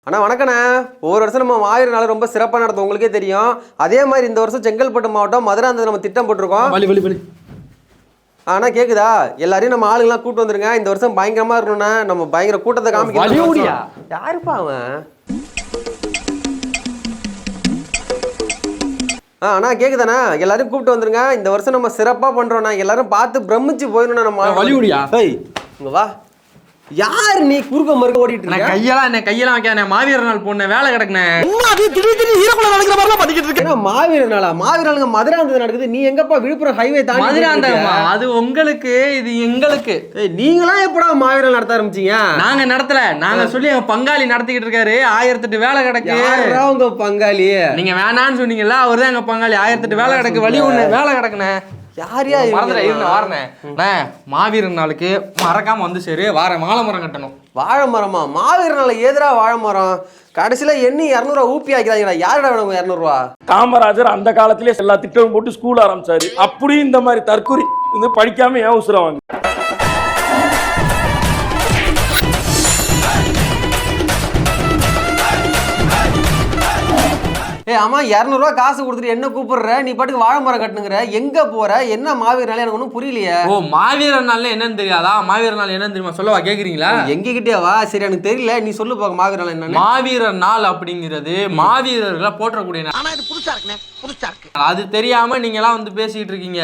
அண்ணா வணக்கண்ணே. ஒவ்வொரு வருஷம் நம்ம மாவீரர் நாள் ரொம்ப சிறப்பாக நடத்தும், உங்களுக்கே தெரியும். அதே மாதிரி இந்த வருஷம் செங்கல்பட்டு மாவட்டம் மதுராந்தகம் நம்ம திட்டம் போட்டிருக்கோம். ஆனால் கேட்குதா, எல்லாரையும் நம்ம ஆளுங்கெல்லாம் கூட்டு வந்துருங்க. இந்த வருஷம் பயங்கரமாக இருக்கணும்னா நம்ம பயங்கர கூட்டத்தை காமிக்க. யாருப்பா அவன்? அண்ணா கேட்குதாண்ணா, எல்லாரையும் கூப்பிட்டு வந்துருங்க. இந்த வருஷம் நம்ம சிறப்பாக பண்ணுறோண்ணா. எல்லாரும் பார்த்து பிரமிச்சு போயிடணும். நம்ம வழிமுடியா இங்க வா. யார் நீ குறுக்க மறுக்க ஓடிட்டு இருக்க? கையெல்லாம் வைக்காத. மாவீரர் நாள் போன வேலை கிடக்குனே. மாவீரர் நாளா? மாவீரர் நாளுங்க மதுராந்தகம் நடக்குது. நீ எங்கப்பா விழுப்புரம் ஹைவே தாண்டி? மதுராந்தகமா? அது உங்களுக்கு, இது எங்களுக்கு. நீங்களா எப்படா மாவீரர் நடத்த ஆரம்பிச்சீங்க? நாங்க நடத்தல, நாங்க சொல்லி எங்க பங்காளி நடத்திக்கிட்டு இருக்காரு. 1008 வேலை கிடக்கு. உங்க பங்காளி? நீங்க வேணான்னு சொன்னீங்கல்ல, அவர் தான் எங்க பங்காளி. 1008 வேலை கிடக்கு. வழி ஒண்ணு வேலை கிடக்குனே. யாரையா வாரணேன். மாவீரர் நாளுக்கு மறக்காம வந்து சரி. வாழை மரம் கட்டணும். வாழை மரமா? மாவீரர் நாள் ஏதரா வாழை மரம்? கடைசியில எண்ணி 200 ஊப்பி ஆக்கிறாங்களா? யாருடா வேணும் 200 காமராஜர் அந்த காலத்திலே எல்லா திட்டமும் போட்டு ஸ்கூல் ஆரம்பிச்சாரு. அப்படியும் இந்த மாதிரி தற்கொலை படிக்காம ஏன் உசுரவாங்க? ஆமா, 200 காசு கொடுத்துட்டு என்ன கூப்பிடுற? நீ பாட்டுக்கு வாழை மரம் கட்டுங்கிற. எங்க போற? என்ன மாவீரர் நாள்? எனக்கு ஒன்றும் புரியலையே. ஓ, மாவீரர் நாள் என்னன்னு தெரியாதா? மாவீரர் நாள் என்னன்னு தெரியுமா? சொல்லவா கேக்குறீங்களா? எங்க கிட்டே வா. சரி, எனக்கு தெரியல, நீ சொல்லு பாக்க. மாவீரர் நாள் என்ன? மாவீரர் நாள் அப்படிங்கிறது மாவீரர்களை போற்றக்கூடிய நாள். அது தெரியாம நீங்க எல்லாம் வந்து பேசிட்டு இருக்கீங்க.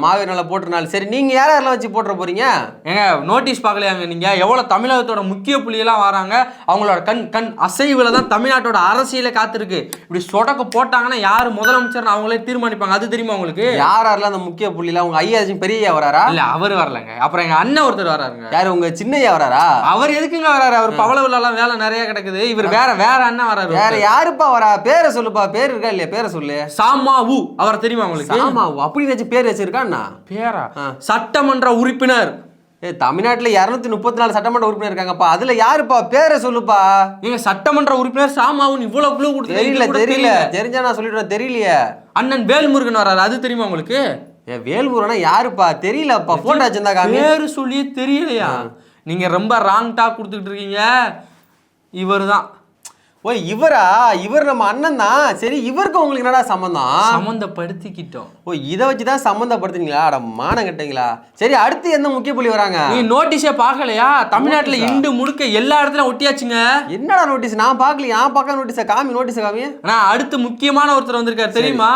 மாவீரர் நாளை போட்டுற நாள். சரி, நீங்க யாரெல்லாம் வச்சு போட்டுற போறீங்க? ஏங்க, நோட்டீஸ் பார்க்கலையாங்க நீங்க? எவ்வளவு தமிழகத்தோட முக்கிய புள்ளியெல்லாம் வராங்க. அவங்களோட கண் அசைவுல தான் தமிழ்நாட்டோட அரசியல காத்திருக்கு. இப்படி சொடக்க போட்டாங்கன்னா யாரு முதலமைச்சர் அவங்களே தீர்மானிப்பாங்க. அது தெரியுமா உங்களுக்கு? யாரெல்லாம் அந்த முக்கிய புள்ளியில? உங்க ஐயாச்சும் பெரிய வராரா? இல்ல, அவர் வரலங்க. அப்புறம் எங்க அண்ணன் ஒருத்தர் வராருங்க. யாரு? உங்க சின்னையா வராரா? அவர் எதுக்குங்க வராரு? அவர் பவளவுல எல்லாம் வேலை நிறைய கிடக்குது. இவர் வேற அண்ணன் வராரு. வேற யாருப்பா வரா? பேரை சொல்லுப்பா. பேர் இருக்கா இல்லையா? பேரை சொல்லு. சாமாவு. அவர் தெரியுமா உங்களுக்கு? சாமாவு அப்படி வச்சு பேர் வச்சிருக்கான்னா? பேரா? சட்டமன்ற உறுப்பினர். தமிழ்நாட்டுல 234 சட்டமன்ற உறுப்பினர் இருக்காங்கப்பா. அதுல யாருப்பா? பேரை சொல்லுப்பா. நீங்க சட்டமன்ற உறுப்பினர் சாமாவுன்னு இவ்வளவு குழு கொடுத்து தெரியல. தெரிஞ்சா நான் சொல்லிடுறேன். தெரியலையே. அண்ணன் வேல்முருகன் வராரு. அது தெரியுமா உங்களுக்கு? வேல்முருகனா யாருப்பா? தெரியலப்பா. போட்டோ வச்சிருந்தா காமி. பேரு சொல்லியே தெரியலையா? நீங்க ரொம்ப ராங் டாக் கொடுத்துட்டு இருக்கீங்க. இவர் தான். ஓ, இவரா? இவர் நம்ம அண்ணன் தான். சரி, இவருக்கு உங்களுக்கு என்னடா சம்பந்தம்? சம்பந்தப்படுத்திக்கிட்டோம். ஓ, இதை வச்சுதான் சம்பந்தப்படுத்துறீங்களா? அட மானம் கட்டுங்களா? சரி, அடுத்து எந்த முக்கிய புள்ளி வராங்க? நீ நோட்டீஸே பார்க்கலையா? தமிழ்நாட்டுல இண்டு முழுக்க எல்லா இடத்துலயும் ஒட்டியாச்சுங்க. என்னடா நோட்டீஸ்? நான் பார்க்கலையா? நான் பார்க்க நோட்டீஸை காமி. நோட்டீஸை காமி. நான் அடுத்து முக்கியமான ஒருத்தர் வந்திருக்காரு, தெரியுமா?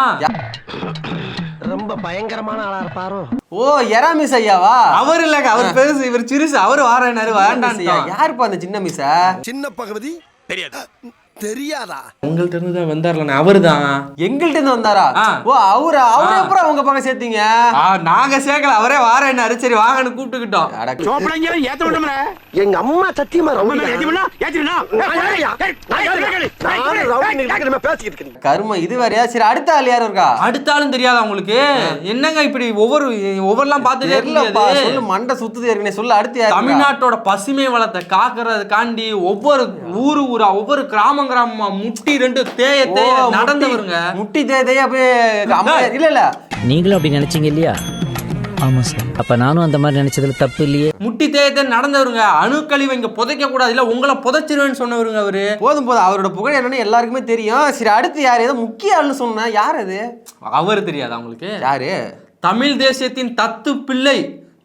ரொம்ப பயங்கரமான ஆளா இருப்பாரோ? ஓ, எராமிஸ் ஐயாவா? அவர் இல்லங்க, அவர் பெருசு, இவர் சிறுசு. அவர் வாராரு. வேண்டாம். யாருப்பா அந்த சின்ன மிஸ்? சின்ன பகவதி தெரியாதா? உங்கள்ட்ட இருந்து தான் வந்தார்ல. அவர்தான். எங்கள்ட்ட இருந்து வந்தாரா? ஓ, அவரை அப்புறம் அவங்க பக்கம் சேர்த்தீங்க. நாங்க சேர்க்கல, அவரே வாரேன்னாரு. சரி வாங்கன்னு கூப்பிட்டுக்கிட்டோம். எங்க அம்மா சத்தியமா கரும இது வேறையா? சரி, அடுத்த ஆள் யாரும் இருக்கா? அடுத்த ஆளும் தெரியாதா உங்களுக்கு? என்னங்க இப்படி ஒவ்வொருலாம் பார்த்துட்டு சொல்லு. மண்டை சுத்துது ஏற்கனவே. சொல்லு, அடுத்து யாரு? தமிழ்நாட்டோட பசுமை வளத்தை காக்கிறதுக்காண்டி ஒவ்வொரு ஊரா ஒவ்வொரு கிராமமா முட்டி 2 தேய நடந்தவருங்க. முட்டி தேய இல்ல. நீங்களும் அப்படி நினைச்சீங்க இல்லையா? ஆமா சார். அப்ப நானும் அந்த மாதிரி நினைச்சதுல தப்பு இல்லையே. முட்டி தேயத்தை நடந்தவருங்க. அணுக்கழிவை இங்க புதைக்க கூடாது, இல்ல உங்களை புதைச்சிருவேன்னு சொன்னவருங்க அவரு. போதும். அவரோட புகழ் என்னன்னு எல்லாருக்குமே தெரியும். சரி, அடுத்து யாரு? ஏதோ முக்கிய ஆள்னு சொன்னா யார் அது? அவரு தெரியாதா உங்களுக்கு? யாரு? தமிழ் தேசியத்தின் தத்து பிள்ளை,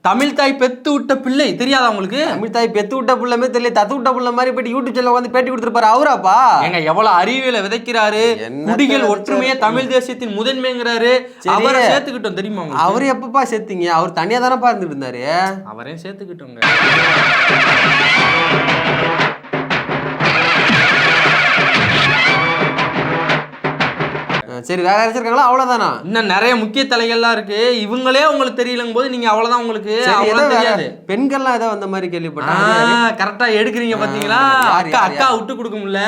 தமிழ் தாய் பெத்து விட்ட பிள்ளை. தெரியாதா உங்களுக்கு? தமிழ் தாய் பெத்து விட்ட பிள்ளைமே தெரியல. தத்து விட்ட பிள்ளை மாதிரி போயிட்டு யூடியூப் சேனல் வந்து பேட்டி கொடுத்துருப்பாரு. அவராப்பா? எங்க எவ்வளவு அறிவியலை விதைக்கிறாரு. குடிகள் ஒற்றுமையே தமிழ் தேசியத்தின் முதன்மைங்கிறாரு. அவரை சேர்த்துக்கிட்டோம், தெரியுமா? அவரு எப்பப்பா சேர்த்தீங்க? அவர் தனியா தானப்பா இருந்துட்டு இருந்தாரு. அவரையும் சேர்த்துக்கிட்டோங்க. சரி, வேற யாராச்சும் அவ்வளவுதானா? இன்னும் நிறைய முக்கிய தலைகள்லாம் இருக்கு. இவங்களே உங்களுக்கு தெரியலங்கும் போது நீங்க அவ்வளவுதான். உங்களுக்கு தெரியாது. பெண்கள்லாம் ஏதோ அந்த மாதிரி கேள்விப்பட்டாங்க. கரெக்டா எடுக்கிறீங்க பாத்தீங்களா? அக்கா விட்டு கொடுக்க முடியல.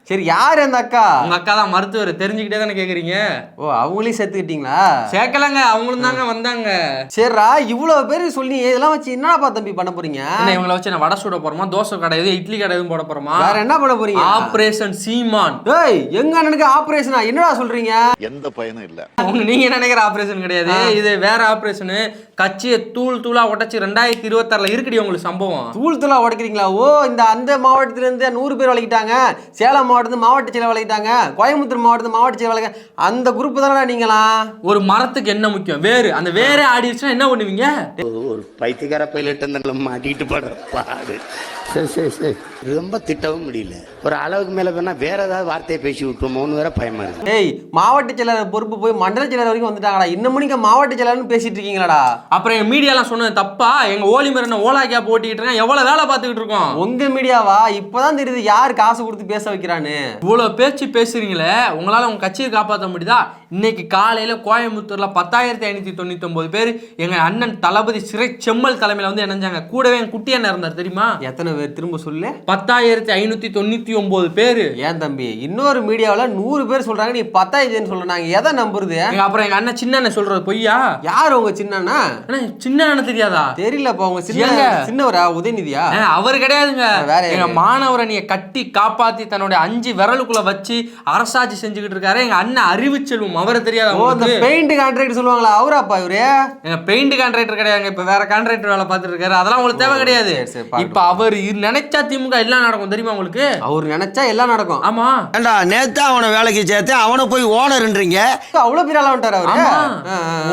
சரி யார் அந்த அக்கா? உங்க அக்கா தான் மருத்துவர், தெரிஞ்சுக்கிட்டே தானே கேக்குறீங்க. ஓ அவங்களையும் சேர்த்துக்கிட்டீங்களா? சேர்க்கலங்க, அவங்களும் தாங்க வந்தாங்க. சரிடா, இவ்வளவு பேரு சொல்லி இதெல்லாம் வச்சு என்னப்பா தம்பி பண்ண போறீங்க? என்ன இவங்களை வச்சு நான் வடை சுட போறோமா, தோசை கடை எது, இட்லி கடை எதுவும் போட போறோமா? வேற என்ன பண்ண போறீங்க? ஆபரேஷன் சீமான். டேய் எங்க அண்ணனுக்கு ஆபரேஷனா? என்னடா சொல்றீங்க? எந்த பயனும் இல்ல. நீங்க நினைக்கிற ஆபரேஷன் கிடையாது, இது வேற ஆபரேஷன். கட்சியை தூள் தூளா உடைச்சு 2026 இருக்குடி உங்களுக்கு சம்பவம். தூள் தூளா உடைக்கிறீங்களா? ஓ அந்த மாவட்டத்துல இருந்து 100 பேர் வளைக்கிட்டாங்க, சேலம் மாவட்டத்துல மாவட்ட செயலர் வளைக்கிட்டாங்க, கோயம்புத்தூர் மாவட்டத்துல மாவட்ட செயலர் வளைக்க, அந்த குரூப் தானே நீங்களா? ஒரு மரத்துக்கு என்ன முக்கியம்? வேறு. அந்த வேறே ஆடிடுச்சுன்னா என்ன பண்ணுவீங்க? ஒரு பைத்தியக்கார பைலட் மாட்டிட்டு படுற பாடு. சரி சரி சரி, ரொம்ப திட்டவும் முடியல. ஒரு அளவுக்கு மேல வேணா வேற ஏதாவது வார்த்தையை பேசி விட்டுருமோன்னு வேற பயமா இருக்கு. ஏய் மாவட்ட செயலர் பொறுப்பு போய் மண்டல செயலர் வரைக்கும் வந்துட்டாங்கடா, இன்னும் நீங்க மாவட்ட செயலர்னு பேசிட்டு இருக்கீங்களாடா? அப்புறம் எங்க மீடியாலாம் சொன்னது தப்பா? எங்க ஓலிமர் என்ன ஓலா கேப் ஓட்டிக்கிட்டு இருக்கேன், எவ்வளவு வேலை பார்த்துக்கிட்டு இருக்கோம். உங்க மீடியாவா? இப்பதான் தெரியுது யார் காசு கொடுத்து பேச வைக்கிறான்னு. இவ்வளவு பேச்சு பேசுறீங்களே, உங்களால உங்க கட்சியை காப்பாற்ற முடியுதா? இன்னைக்கு காலையில கோயம்புத்தூர்ல 10,599 பேர் எங்க அண்ணன் தளபதி சிறை செம்மல் தலைமையில வந்து இணைஞ்சாங்க. கூடவே என் குட்டி அண்ணன் இருந்தார் தெரியுமா? எத்தனை பேர்? திரும்ப சொல்லு. 10,599 பேரு. ஏன் தம்பி இன்னொரு மீடியாவில் 100 பேர் சொல்றாங்க, நீ 10,000 சொல்றாங்க, எதை நம்புறது? அப்புறம் எங்க அண்ணன் சின்ன அண்ணன் சொல்றது பொய்யா? யார் உங்க சின்னண்ணா? சின்ன அண்ணன் தெரியாதா? தெரியலப்பா. உங்க சின்னவரா? உதயநிதியா? அவர் கிடையாதுங்க. வேற எங்க மாணவரணியை கட்டி காப்பாத்தி தன்னுடைய 5 விரலுக்குள்ள வச்சு அரசாட்சி செஞ்சுக்கிட்டு இருக்காரு எங்க அண்ணன் அறிவுச்செல்வம். அவரை தெரியாதா? அந்த பெயிண்ட் கான்ட்ராக்ட் சொல்லுவாங்களா, அவராப்பா இவரு? எங்க பெயிண்ட் கான்ட்ராக்டர் கிடையாது, இப்ப வேற கான்ட்ராக்டர் வேலை பார்த்துட்டு இருக்காரு. அதெல்லாம் உங்களுக்கு தேவை கிடையாது. இப்ப அவர் நினைச்சா திமுக எல்லாம் நடக்கும் தெரியுமா உங்களுக்கு? அவர் நினைச்சா எல்லாம் நடக்கும். ஆமா. ஏண்டா நேத்து அவனை வேலைக்கு சேர்த்து அவனை போய் ஓனர்ன்றீங்க. அவ்வளவு பேர் எல்லாம் வந்துட்டாரு அவரு.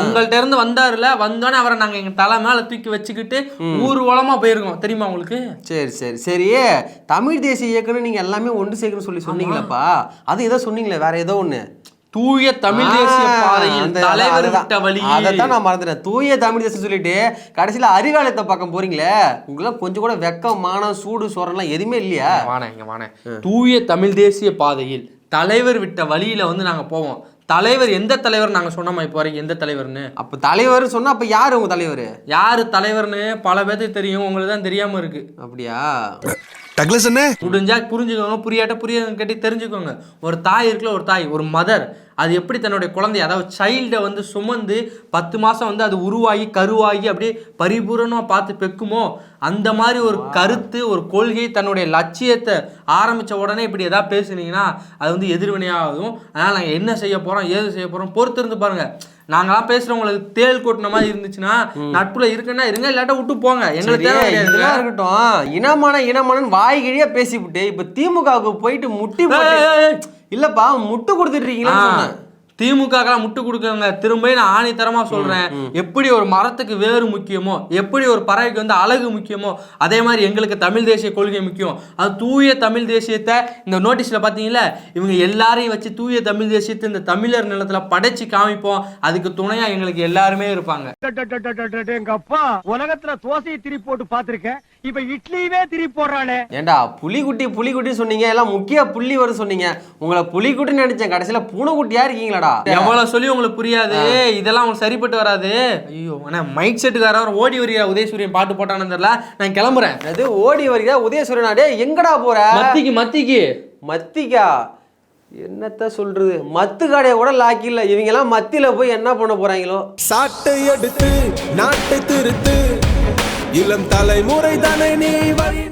உங்கள்ட்ட இருந்து வந்தாருல, வந்தோடனே அவரை நாங்க எங்க தலை மேல தூக்கி வச்சுக்கிட்டு ஊர்வலமா போயிருக்கோம் தெரியுமா உங்களுக்கு? சரி சரி சரி, தமிழ் தேசிய இயக்கம்னு நீங்க எல்லாமே ஒன்று சேர்க்கணும்னு சொல்லி சொன்னீங்களப்பா, அது ஏதோ சொன்னீங்களே, வேற ஏதோ ஒண்ணு. தூய தமிழ் தேசிய பாதையில் தலைவர் விட்ட வழி. அதைத்தான் நான் மறந்துட்டேன். தூய தமிழ் தேசியம் சொல்லிட்டு கடைசியில அறிவாலயத்தை பக்கம் போறீங்களே, உங்களாம் கொஞ்சம் கூட வெக்கம் மானம் சூடு சொரணம் எதுவுமே இல்லையா? வானே தூய தமிழ் தேசிய பாதையில் தலைவர் விட்ட வழியில வந்து நாங்க போவோம். தலைவர் எந்த தலைவர் நாங்க சொன்னோமா இப்போ வரைக்கும்? எந்த தலைவர்னு? அப்ப தலைவர் சொன்னா அப்ப யாரு உங்க தலைவர்? யாரு தலைவர்னு பல பேருக்கு தெரியும், உங்களுக்கு தான் தெரியாம இருக்கு. அப்படியா? டக்ளஸ் என்ன முடிஞ்சா புரிஞ்சுக்கோங்க, புரியாட்ட கேட்டி தெரிஞ்சுக்கோங்க. ஒரு தாய் இருக்குல்ல, ஒரு தாய், ஒரு மதர், அது எப்படி தன்னுடைய குழந்தை, அதாவது சைல்டை வந்து சுமந்து 10 மாதம் வந்து அது உருவாகி கருவாகி அப்படியே பரிபூரணமாக பார்த்து பெக்குமோ, அந்த மாதிரி ஒரு கருத்து, ஒரு கொள்கை, தன்னுடைய லட்சியத்தை ஆரம்பித்த உடனே இப்படி எதாவது பேசுனீங்கன்னா அது வந்து எதிர்வினையாகும். அதனால் நாங்கள் என்ன செய்ய போகிறோம், ஏது செய்ய போகிறோம் பொறுத்து இருந்து பாருங்கள். நாங்களாம் பேசுறவங்களுக்கு தேல் கொட்டின மாதிரி இருந்துச்சுன்னா நட்புல இருக்குன்னா இருங்க, இல்லாட்டா விட்டு போங்க. எங்களுக்கு இதெல்லாம் இருக்கட்டும். இனமான வாய்கிழியா பேசிவிட்டு இப்ப திமுகவுக்கு போயிட்டு முட்டி இல்லப்பா முட்டு கொடுத்துட்டு இருக்கீங்களா? திமுகலாம் முட்டு கொடுக்குறாங்க. திரும்ப நான் ஆணித்தரமா சொல்றேன், எப்படி ஒரு மரத்துக்கு வேறு முக்கியமோ, எப்படி ஒரு பறவைக்கு வந்து அழகு முக்கியமோ, அதே மாதிரி எங்களுக்கு தமிழ் தேசிய கொள்கை முக்கியம். அது தூய தமிழ் தேசியத்தை இந்த நோட்டீஸ்ல பாத்தீங்களா, இவங்க எல்லாரையும் வச்சு தூய தமிழ் தேசியத்தை இந்த தமிழர் நிலத்துல படைச்சு காமிப்போம். அதுக்கு துணையா எங்களுக்கு எல்லாருமே இருப்பாங்க. எங்க அப்பா உலகத்துல தோசையை திருப்பி போட்டு பாத்திருக்கேன், இப்ப இட்லியவே திருப்பி போடுறானே. ஏண்டா புலிக்குட்டி சொன்னீங்க, எல்லாம் முக்கிய புள்ளி வரும் சொன்னீங்க. உங்களை புலிக்குட்டின்னு நினைச்சேன், கடைசியில பூனைக்குட்டியா இருக்கீங்களாடா. எவ்வளவு சொல்லி உங்களுக்கு புரியாது, இதெல்லாம் உங்களுக்கு சரிப்பட்டு வராது. ஐயோ மைக் செட்டுக்காரர் ஓடி வருகிற உதயசூரியன் பாட்டு போட்டான்னு தெரியல, நான் கிளம்புறேன். அது ஓடி வருகிற உதயசூரியனாடே எங்கடா போற? மத்திக்கா என்னத்த சொல்றது, மத்து கடையை கூட லாக்கி இல்ல. இவங்க எல்லாம் மத்தியில போய் என்ன பண்ண போறாங்களோ? சாட்டை எடுத்து நாட்டை திருத்து, இளம் தலைமுறை தானே நீ வழி